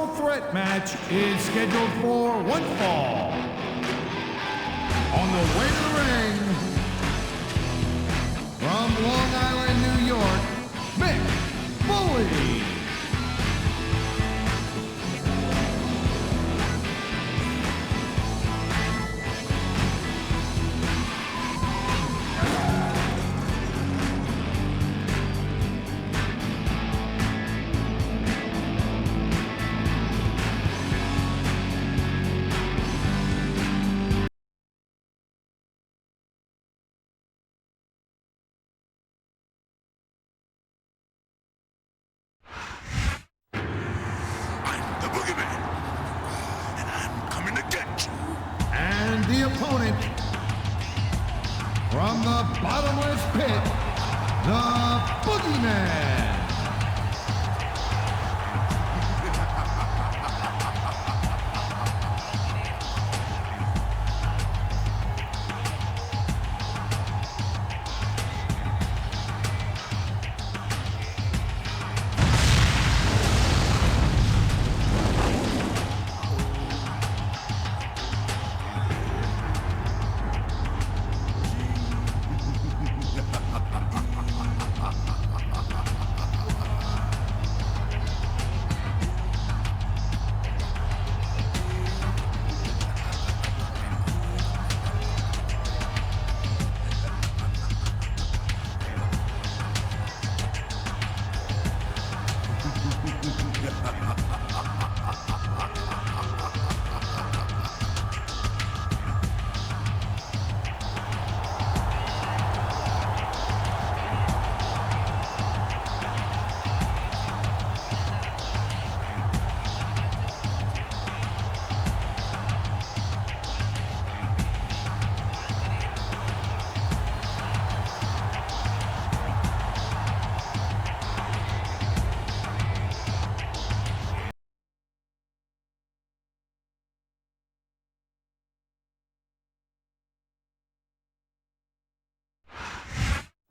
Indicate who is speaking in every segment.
Speaker 1: triple threat match is scheduled for one fall. On the way to the ring, from Long Island, New York, Mick, Foley.
Speaker 2: The Boogeyman, and I'm coming to get you.
Speaker 1: And the opponent, from the bottomless pit, the Boogeyman.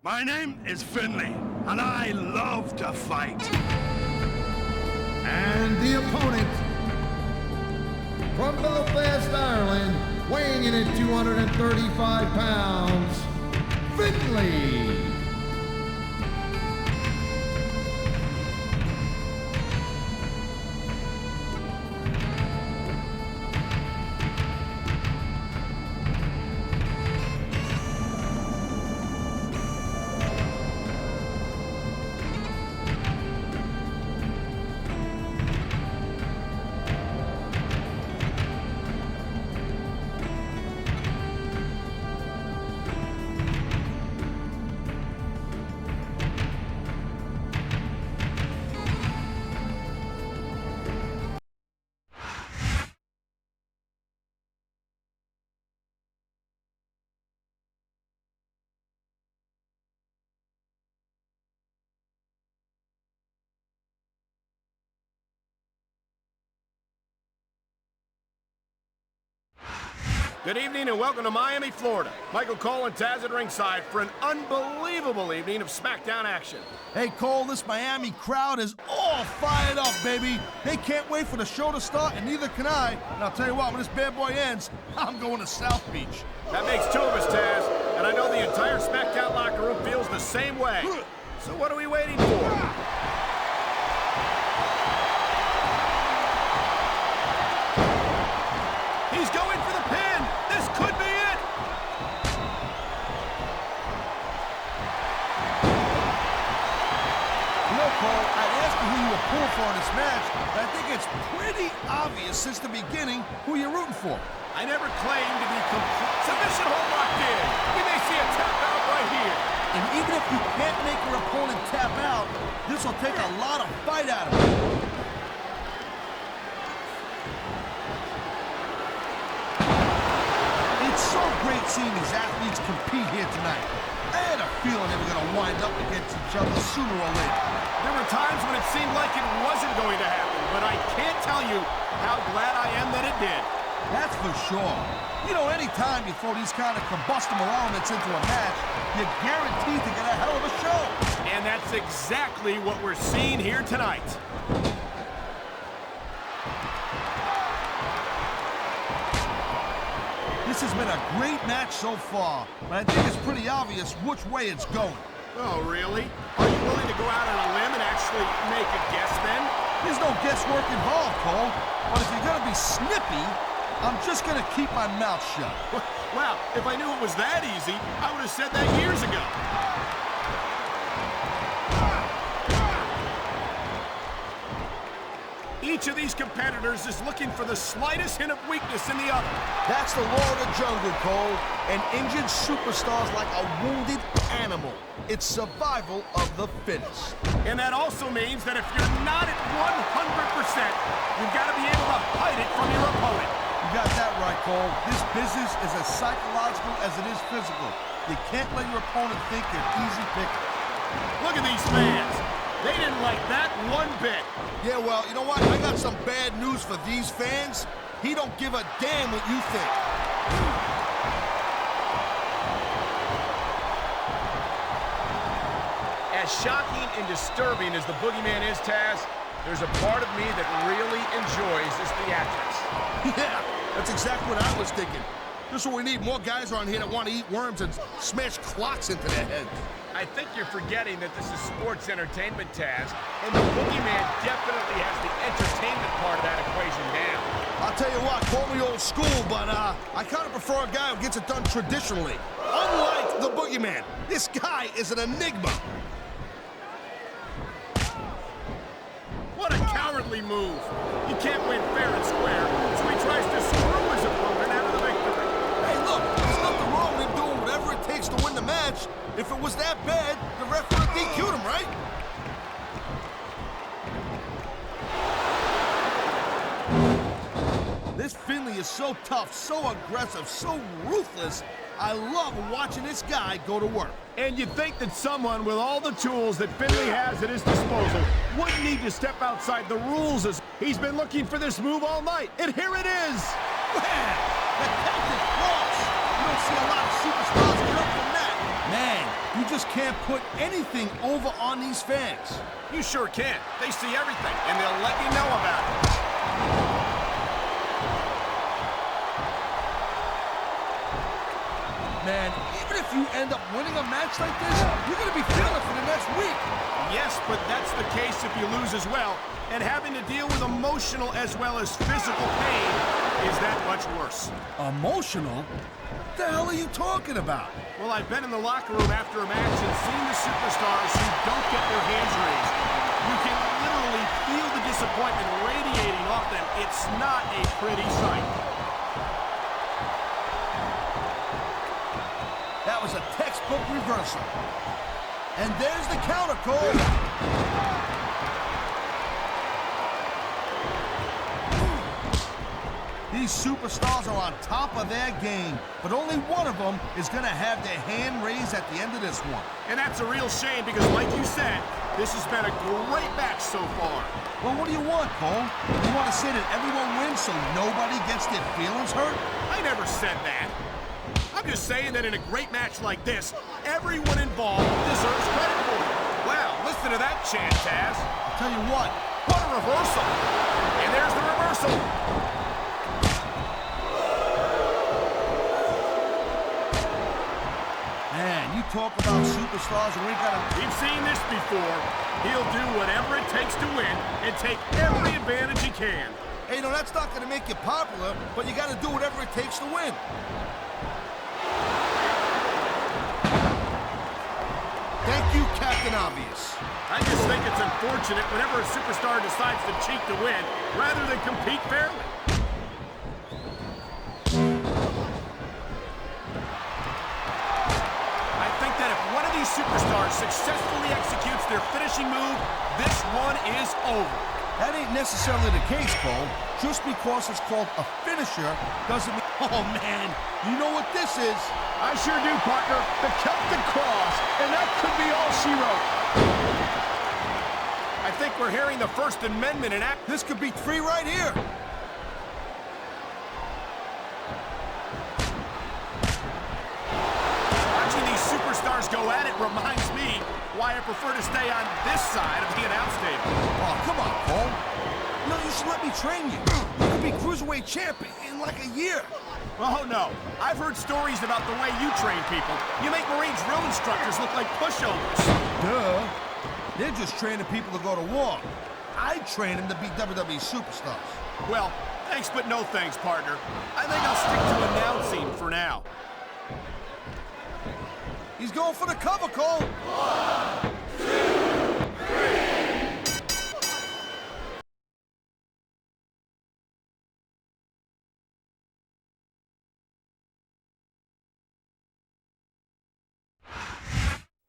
Speaker 2: My name is Finlay, and I love to fight.
Speaker 1: And the opponent, from Belfast, Ireland, weighing in at 235 pounds, Finlay.
Speaker 3: Good evening and welcome to Miami, Florida. Michael Cole and Taz at ringside for an unbelievable evening of Smackdown action.
Speaker 4: Hey, Cole, this Miami crowd is all fired up, baby. They can't wait for the show to start, and neither can I. And I'll tell you what, when this bad boy ends, I'm going to South Beach.
Speaker 3: That makes two of us, Taz, and I know the entire Smackdown locker room feels the same way. So what are we waiting for? He's going for the pin! This could be it!
Speaker 4: You know, Cole, I'd ask you who you were pulling for in this match, but I think it's pretty obvious since the beginning who you're rooting for.
Speaker 3: I never claimed to be complete. Submission hold locked in. We may see a tap out right here.
Speaker 4: And even if you can't make your opponent tap out, this will take a lot of fight out of him. It's so great seeing these athletes compete here tonight. I had a feeling they were going to wind up against each other sooner or later.
Speaker 3: There were times when it seemed like it wasn't going to happen, but I can't tell you how glad I am that it did.
Speaker 4: That's for sure. You know, anytime you throw these kind of combustible elements into a match, you're guaranteed to get a hell of a show.
Speaker 3: And that's exactly what we're seeing here tonight.
Speaker 4: This has been a great match so far, but I think it's pretty obvious which way it's going.
Speaker 3: Oh, really? Are you willing to go out on a limb and actually make a guess then?
Speaker 4: There's no guesswork involved, Cole. But if you're gonna be snippy, I'm just gonna keep my mouth shut.
Speaker 3: Well, if I knew it was that easy, I would have said that years ago. Each of these competitors is looking for the slightest hint of weakness in the other.
Speaker 4: That's the law of the jungle, Cole. An injured superstar's like a wounded animal. It's survival of the fittest.
Speaker 3: And that also means that if you're not at 100%, you've got to be able to hide it from your opponent.
Speaker 4: You got that right, Cole. This business is as psychological as it is physical. You can't let your opponent think you're easy picking.
Speaker 3: Look at these fans. They didn't like that one bit.
Speaker 4: Yeah, well, you know what? I got some bad news for these fans. He don't give a damn what you think.
Speaker 3: As shocking and disturbing as the Boogeyman is, Taz, there's a part of me that really enjoys this theatrics.
Speaker 4: Yeah, that's exactly what I was thinking. This is what we need. More guys around here that want to eat worms and smash clocks into their heads.
Speaker 3: I think you're forgetting that this is sports entertainment, Taz, and the Boogeyman definitely has the entertainment part of that equation down.
Speaker 4: I'll tell you what, call me old school, but I kind of prefer a guy who gets it done traditionally. Unlike the Boogeyman, this guy is an enigma.
Speaker 3: What a cowardly move. You can't win fair and square, so he tries to screw his opponent out of the victory.
Speaker 4: Hey, look, there's nothing wrong with him doing whatever it takes to win the match. If it was that bad, the ref would have DQ'd him, right? This Finlay is so tough, so aggressive, so ruthless. I love watching this guy go to work.
Speaker 3: And you'd think that someone with all the tools that Finlay has at his disposal wouldn't need to step outside the rules, as he's been looking for this move all night. And here it is!
Speaker 4: Man, the Celtic cross! You don't see a lot of superstars get up from that. Man, you just can't put anything over on these fans.
Speaker 3: You sure can. They see everything, and they'll let you know about it.
Speaker 4: Man, even if you end up winning a match like this, you're going to be feeling it for the next week.
Speaker 3: Yes, but that's the case if you lose as well. And having to deal with emotional as well as physical pain is that much worse.
Speaker 4: Emotional? What the hell are you talking about?
Speaker 3: Well, I've been in the locker room after a match and seen the superstars who don't get their hands raised. You can literally feel the disappointment radiating off them. It's not a pretty sight.
Speaker 4: That was a textbook reversal. And there's the counter, Cole. These superstars are on top of their game, but only one of them is going to have their hand raised at the end of this one.
Speaker 3: And that's a real shame because, like you said, this has been a great match so far.
Speaker 4: Well, what do you want, Cole? You want to say that everyone wins so nobody gets their feelings hurt?
Speaker 3: I never said that. I'm just saying that in a great match like this, everyone involved deserves credit for it. Wow, listen to that chant, Taz.
Speaker 4: I'll tell you what.
Speaker 3: What a reversal. And there's the reversal.
Speaker 4: Man, you talk about superstars and we got to...
Speaker 3: We've seen this before. He'll do whatever it takes to win and take every advantage he can.
Speaker 4: Hey, you know, that's not going to make you popular, but you got to do whatever it takes to win. Thank you, Captain Obvious.
Speaker 3: I just think it's unfortunate whenever a superstar decides to cheat to win rather than compete fairly. I think that if one of these superstars successfully executes their finishing move, this one is over.
Speaker 4: That ain't necessarily the case, Cole. Just because it's called a finisher doesn't mean... Oh, man, you know what this is.
Speaker 3: I sure do, partner. The Celtic Cross, and that could be all she wrote. I think we're hearing the First Amendment in act.
Speaker 4: This could be 3 right here.
Speaker 3: Watching these superstars go at it reminds me why I prefer to stay on this side of the announce table.
Speaker 4: Oh, come on, Cole. No, you should let me train you. You could be Cruiserweight champ in like a year.
Speaker 3: Oh, no. I've heard stories about the way you train people. You make Marine drill instructors look like pushovers.
Speaker 4: Duh. They're just training people to go to war. I train them to be WWE superstars.
Speaker 3: Well, thanks but no thanks, partner. I think I'll stick to announcing for now.
Speaker 4: He's going for the cover, Cole.
Speaker 1: 1, 2, 3.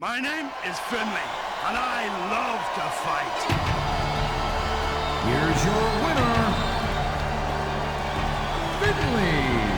Speaker 2: My name is Finlay, and I love to fight.
Speaker 1: Here's your winner, Finlay.